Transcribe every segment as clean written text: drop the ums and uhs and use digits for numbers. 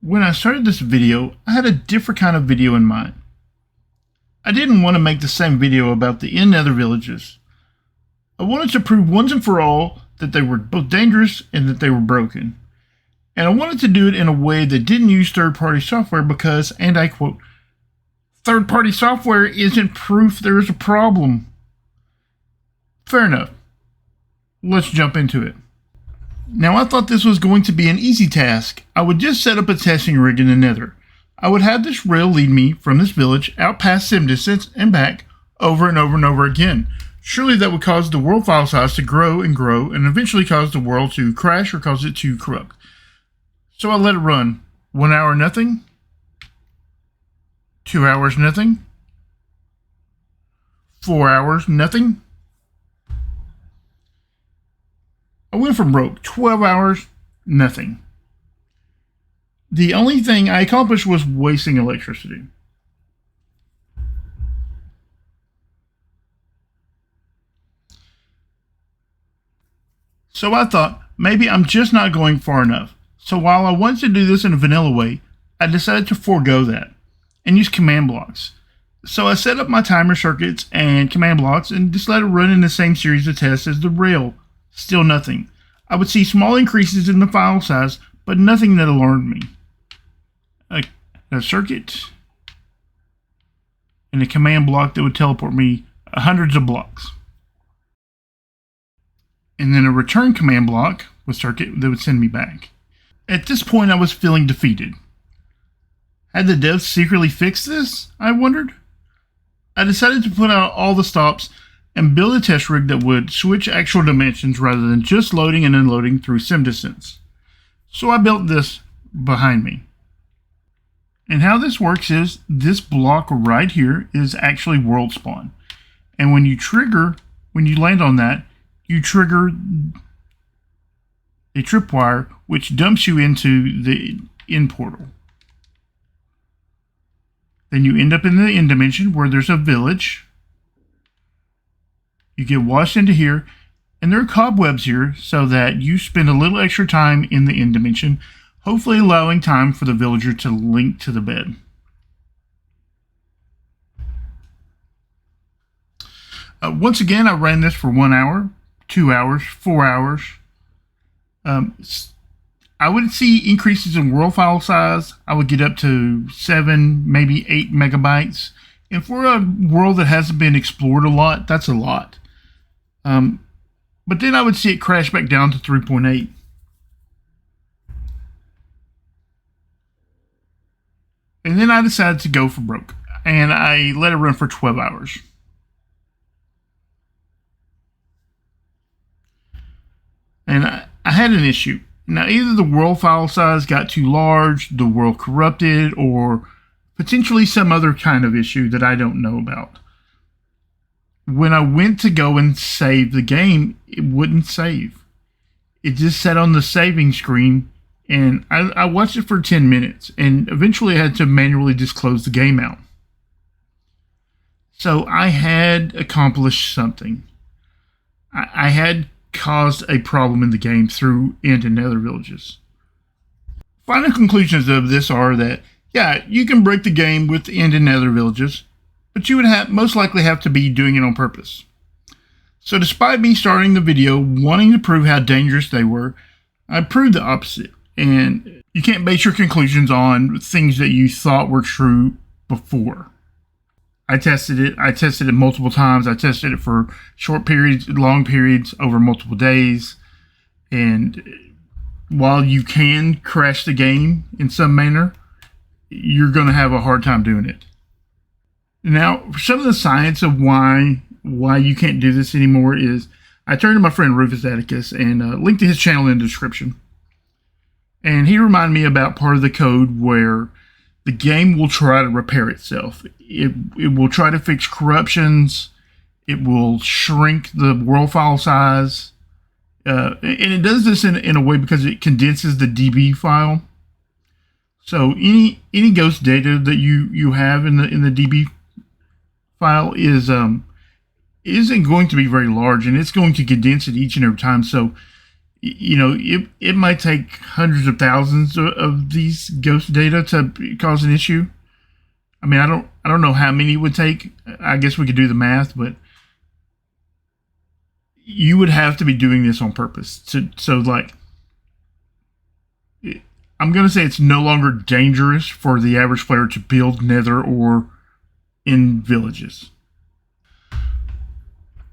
When I started this video, I had a different kind of video in mind. I didn't want to make the same video about the Nether villages. I wanted to prove once and for all that they were both dangerous and that they were broken. And I wanted to do it in a way that didn't use third-party software because, and I quote, third-party software isn't proof there is a problem. Fair enough. Let's jump into it. Now I thought this was going to be an easy task. I would just set up a testing rig in the Nether. I would have this rail lead me from this village out past sim distance and back over and over and over again. Surely that would cause the world file size to grow and eventually cause the world to crash or cause it to corrupt. So I let it run. 1 hour nothing. 2 hours nothing. 4 hours nothing. I went from broke. 12 hours, nothing. The only thing I accomplished was wasting electricity. So I thought, maybe I'm just not going far enough. So while I wanted to do this in a vanilla way, I decided to forego that and use command blocks. So I set up my timer circuits and command blocks and just let it run in the same series of tests as the rail. Still nothing. I would see small increases in the file size, but nothing that alarmed me. A circuit and a command block that would teleport me hundreds of blocks. And then a return command block with circuit that would send me back. At this point, I was feeling defeated. Had the devs secretly fixed this? I wondered. I decided to put out all the stops and build a test rig that would switch actual dimensions rather than just loading and unloading through sim distance. So I built this behind me. And how this works is this block right here is actually world spawn. And when you land on that, you trigger a tripwire which dumps you into the end portal. Then you end up in the end dimension where there's a village. You get washed into here, and there are cobwebs here so that you spend a little extra time in the end dimension, hopefully allowing time for the villager to link to the bed. Once again, I ran this for 1 hour, 2 hours, 4 hours. I would see increases in world file size. I would get up to 7, maybe 8 megabytes. And for a world that hasn't been explored a lot, that's a lot. But then I would see it crash back down to 3.8. And then I decided to go for broke. And I let it run for 12 hours. And I had an issue. Now, either the world file size got too large, the world corrupted, or potentially some other kind of issue that I don't know about. When I went to go and save the game, it wouldn't save. It just sat on the saving screen, and I watched it for 10 minutes, and eventually I had to manually just close the game out. So I had accomplished something. I had caused a problem in the game through End and Nether villages. Final conclusions of this are that, yeah, you can break the game with End and Nether villages, but you would most likely have to be doing it on purpose. So despite me starting the video wanting to prove how dangerous they were, I proved the opposite. And you can't base your conclusions on things that you thought were true before. I tested it multiple times. I tested it for short periods, long periods, over multiple days. And while you can crash the game in some manner, you're going to have a hard time doing it. Now, some of the science of why you can't do this anymore is, I turned to my friend Rufus Atticus and linked to his channel in the description. And he reminded me about part of the code where the game will try to repair itself. It will try to fix corruptions. It will shrink the world file size. And it does this in a way because it condenses the DB file. So any ghost data that you have in the DB file isn't going to be very large, and it's going to condense it each and every time. So it might take hundreds of thousands of these ghost data to cause an issue. I mean, I don't know how many it would take. I guess we could do the math, but you would have to be doing this on purpose. I'm going to say it's no longer dangerous for the average player to build Nether or in villages.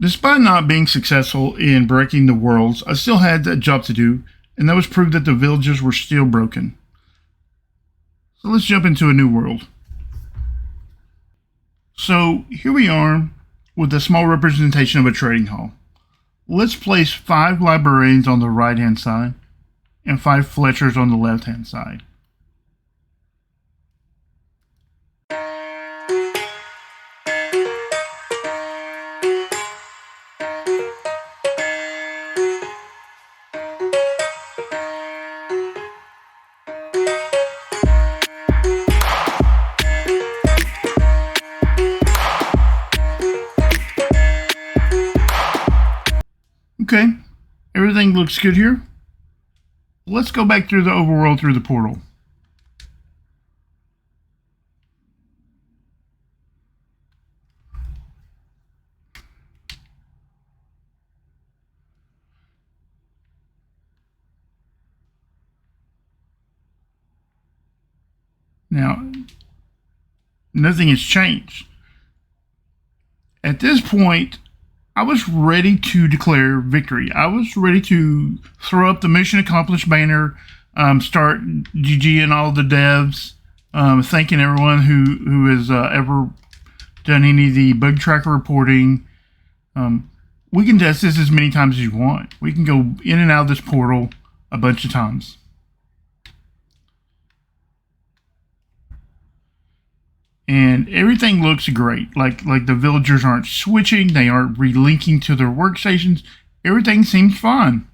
Despite not being successful in breaking the worlds, I still had a job to do, and that was prove that the villages were still broken. So let's jump into a new world. So here we are with a small representation of a trading hall. Let's place 5 librarians on the right hand side and 5 Fletchers on the left hand side. Okay, everything looks good here. Let's go back through the overworld through the portal. Now, nothing has changed. At this point, I was ready to declare victory. I was ready to throw up the mission accomplished banner, start GGing all the devs, thanking everyone who has ever done any of the bug tracker reporting. We can test this as many times as you want. We can go in and out of this portal a bunch of times. And everything looks great. Like the villagers aren't switching, they aren't relinking to their workstations. Everything seems fine.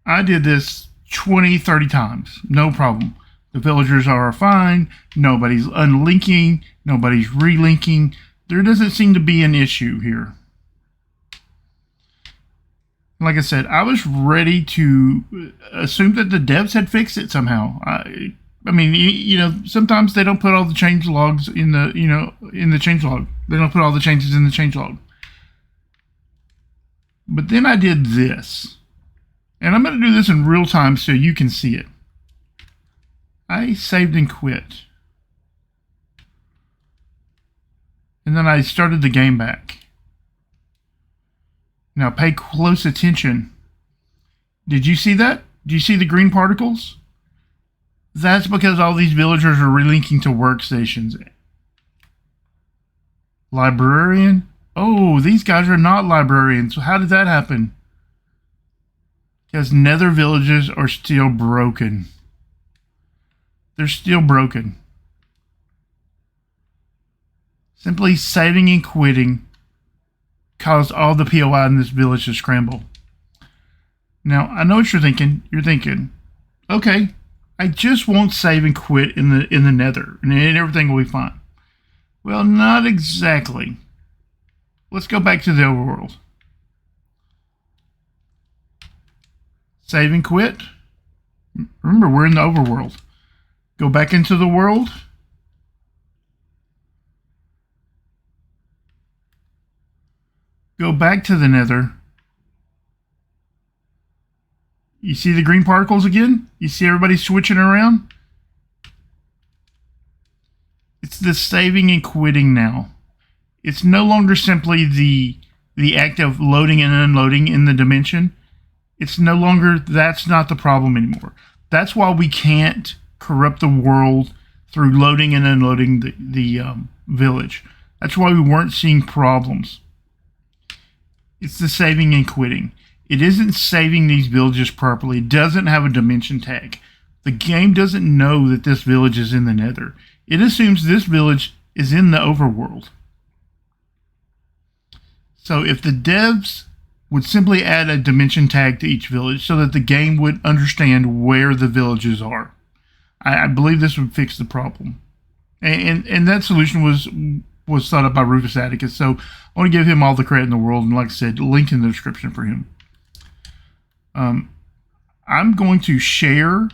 I did this 20, 30 times, no problem. The villagers are fine, nobody's unlinking, nobody's relinking. There doesn't seem to be an issue here. Like I said, I was ready to assume that the devs had fixed it somehow. I mean, sometimes they don't put all the change logs in the change log. They don't put all the changes in the change log. But then I did this. And I'm going to do this in real time so you can see it. I saved and quit. And then I started the game back. Now pay close attention. Did you see that? Do you see the green particles? That's because all these villagers are relinking to workstations. Librarian? Oh, these guys are not librarians. So how did that happen? Because Nether villages are still broken. They're still broken. Simply saving and quitting caused all the POI in this village to scramble. Now, I know what you're thinking. You're thinking, okay, I just won't save and quit in the Nether, and everything will be fine. Well, not exactly. Let's go back to the overworld. Save and quit. Remember, we're in the overworld. Go back into the world. Go back to the Nether. You see the green particles again? You see everybody switching around? It's the saving and quitting now. It's no longer simply the act of loading and unloading in the dimension. It's no longer, that's not the problem anymore. That's why we can't corrupt the world through loading and unloading the village. That's why we weren't seeing problems. It's the saving and quitting. It isn't saving these villages properly. It doesn't have a dimension tag. The game doesn't know that this village is in the Nether. It assumes this village is in the overworld. So if the devs would simply add a dimension tag to each village so that the game would understand where the villages are, I believe this would fix the problem. And that solution was was thought up by Rufus Atticus. So I want to give him all the credit in the world. And like I said, link in the description for him. I'm going to share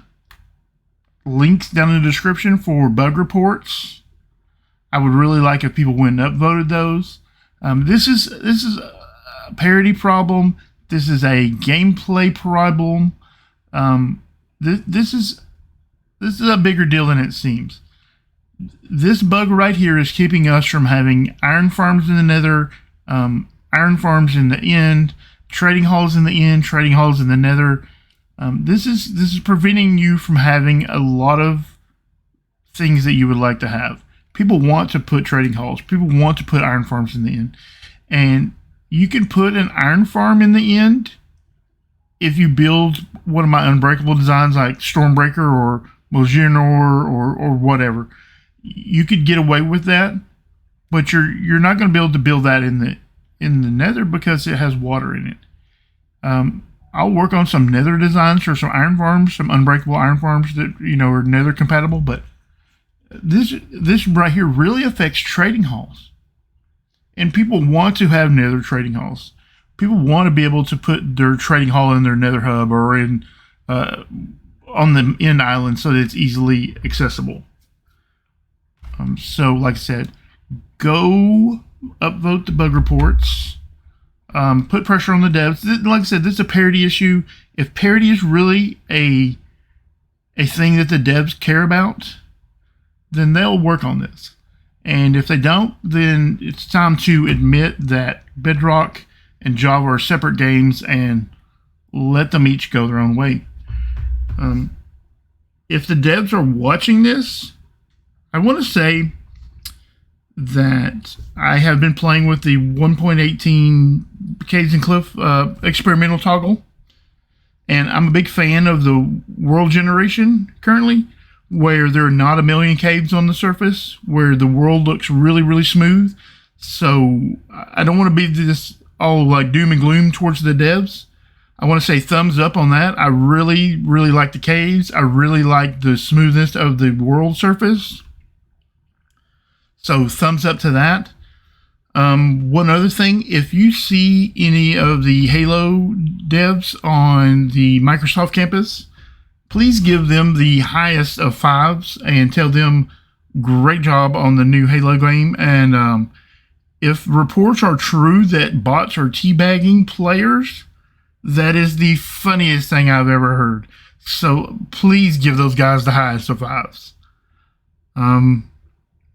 links down in the description for bug reports. I would really like if people went and upvoted those. This is a parity problem. This is a gameplay problem. This is a bigger deal than it seems. This bug right here is keeping us from having iron farms in the Nether, iron farms in the end, trading halls in the end, trading halls in the Nether. This is preventing you from having a lot of things that you would like to have. People want to put trading halls. People want to put iron farms in the end. And you can put an iron farm in the end if you build one of my unbreakable designs like Stormbreaker or Mojinor or whatever. You could get away with that, but you're not going to be able to build that in the Nether because it has water in it. I'll work on some Nether designs for some iron farms, some unbreakable iron farms that are Nether compatible, but this right here really affects trading halls. And people want to have Nether trading halls. People want to be able to put their trading hall in their Nether hub or in on the end island so that it's easily accessible. So, like I said, go upvote the bug reports. Put pressure on the devs. Like I said, this is a parity issue. If parity is really a thing that the devs care about, then they'll work on this. And if they don't, then it's time to admit that Bedrock and Java are separate games and let them each go their own way. If the devs are watching this, I want to say that I have been playing with the 1.18 Caves and Cliff experimental toggle. And I'm a big fan of the world generation currently, where there are not a million caves on the surface, where the world looks really, really smooth. So I don't want to be this all like doom and gloom towards the devs. I want to say thumbs up on that. I really, really like the caves. I really like the smoothness of the world surface. So thumbs up to that. One other thing, if you see any of the Halo devs on the Microsoft campus, please give them the highest of 5s and tell them great job on the new Halo game. And if reports are true that bots are teabagging players, that is the funniest thing I've ever heard. So please give those guys the highest of 5s.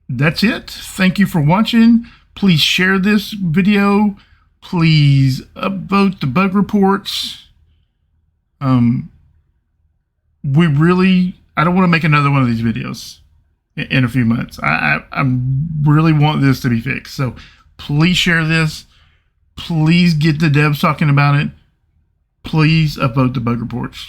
That's it. Thank you for watching. Please share this video. Please upvote the bug reports. I don't want to make another one of these videos in a few months. I really want this to be fixed. So please share this. Please get the devs talking about it. Please upvote the bug reports.